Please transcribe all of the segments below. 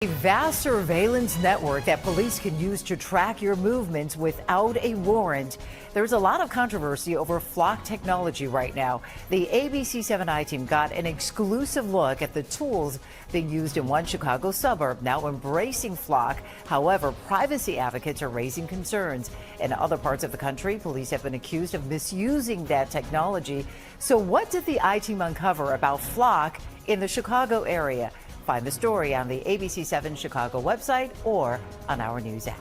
A vast surveillance network that police can use to track your movements without a warrant. There's a lot of controversy over flock technology right now. The ABC7i team got an exclusive look at the tools being used in one Chicago suburb now embracing flock. However, privacy advocates are raising concerns. In other parts of the country, police have been accused of misusing that technology. So what did the I-team uncover about flock in the Chicago area? Find the story on the ABC7 Chicago website or on our news app.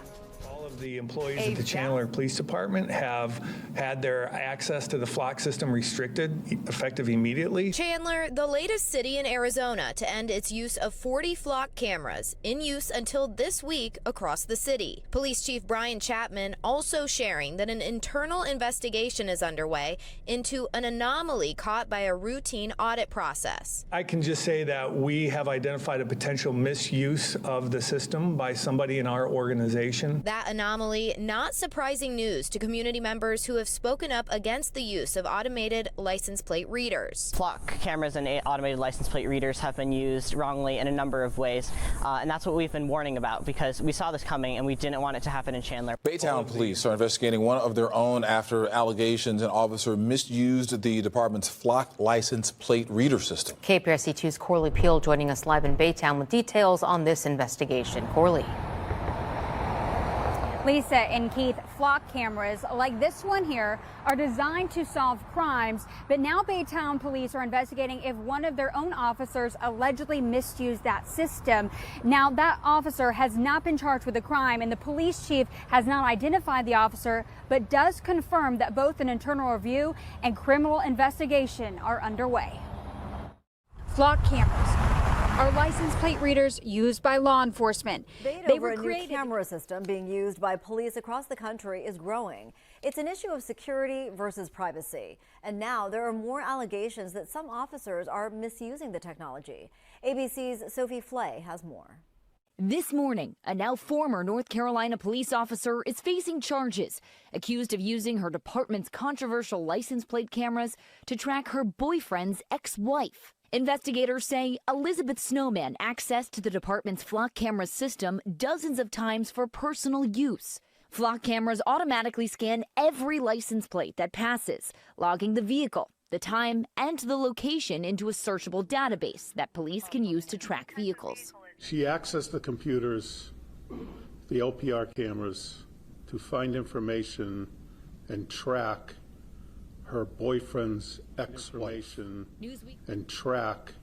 The employees at the Chandler Police Department have had their access to the flock system restricted, effective immediately. Chandler, the latest city in Arizona to end its use of 40 flock cameras, in use until this week across the city. Police Chief Brian Chapman also sharing that an internal investigation is underway into an anomaly caught by a routine audit process. I can just say that we have identified a potential misuse of the system by somebody in our organization. That anomaly, not surprising news to community members who have spoken up against the use of automated license plate readers. Flock cameras and automated license plate readers have been used wrongly in a number of ways, and that's what we've been warning about because we saw this coming and we didn't want it to happen in Chandler. Baytown police are investigating one of their own after allegations an officer misused the department's flock license plate reader system. KPRC2's Corley Peel joining us live in Baytown with details on this investigation. Corley. Lisa and Keith, flock cameras like this one here are designed to solve crimes, but now Baytown police are investigating if one of their own officers allegedly misused that system. Now, that officer has not been charged with a crime, and the police chief has not identified the officer, but does confirm that both an internal review and criminal investigation are underway. Flock cameras are license plate readers used by law enforcement. They were created. A new camera system being used by police across the country is growing. It's an issue of security versus privacy. And now there are more allegations that some officers are misusing the technology. ABC's Sophie Flay has more. This morning, a now former North Carolina police officer is facing charges, accused of using her department's controversial license plate cameras to track her boyfriend's ex-wife. Investigators say Elizabeth Snowman accessed the department's flock camera system dozens of times for personal use. Flock cameras automatically scan every license plate that passes, logging the vehicle, the time, and the location into a searchable database that police can use to track vehicles. She accessed the computers, the LPR cameras, to find information and track her boyfriend's ex-wife and track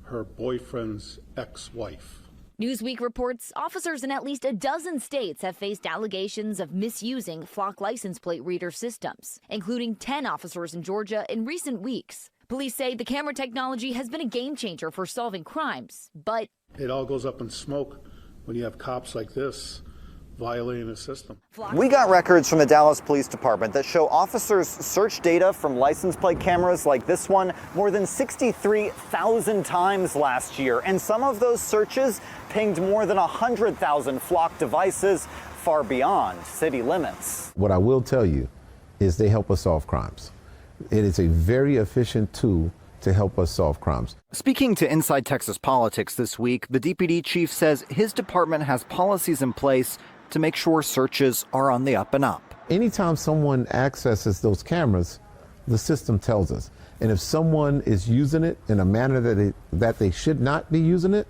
her boyfriend's ex-wife. Newsweek reports officers in at least a dozen states have faced allegations of misusing flock license plate reader systems, including 10 officers in Georgia in recent weeks. Police say the camera technology has been a game changer for solving crimes, but it all goes up in smoke when you have cops like this violating the system. We got records from the Dallas Police Department that show officers search data from license plate cameras like this one more than 63,000 times last year. And some of those searches pinged more than 100,000 flock devices far beyond city limits. What I will tell you is they help us solve crimes. It is a very efficient tool to help us solve crimes. Speaking to Inside Texas Politics this week, the DPD chief says his department has policies in place to make sure searches are on the up and up. Anytime someone accesses those cameras, the system tells us. And if someone is using it in a manner that they should not be using it,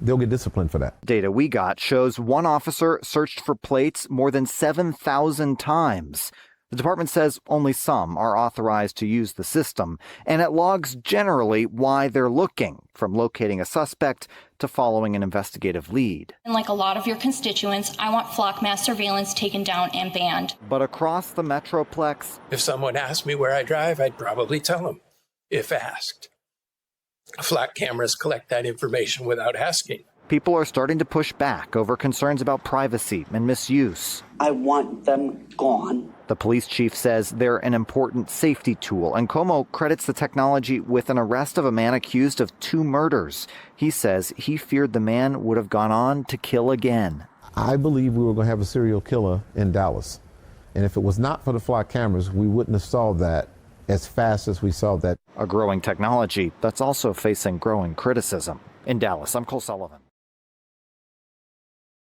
they'll get disciplined for that. Data we got shows one officer searched for plates more than 7,000 times. The department says only some are authorized to use the system, and it logs generally why they're looking, from locating a suspect to following an investigative lead. And like a lot of your constituents, I want flock mass surveillance taken down and banned. But across the Metroplex, if someone asked me where I drive, I'd probably tell them, if asked. Flock cameras collect that information without asking. People are starting to push back over concerns about privacy and misuse. I want them gone. The police chief says they're an important safety tool, and Como credits the technology with an arrest of a man accused of 2 murders. He says he feared the man would have gone on to kill again. I believe we were going to have a serial killer in Dallas. And if it was not for the flock cameras, we wouldn't have solved that as fast as we solved that. A growing technology that's also facing growing criticism. In Dallas, I'm Cole Sullivan.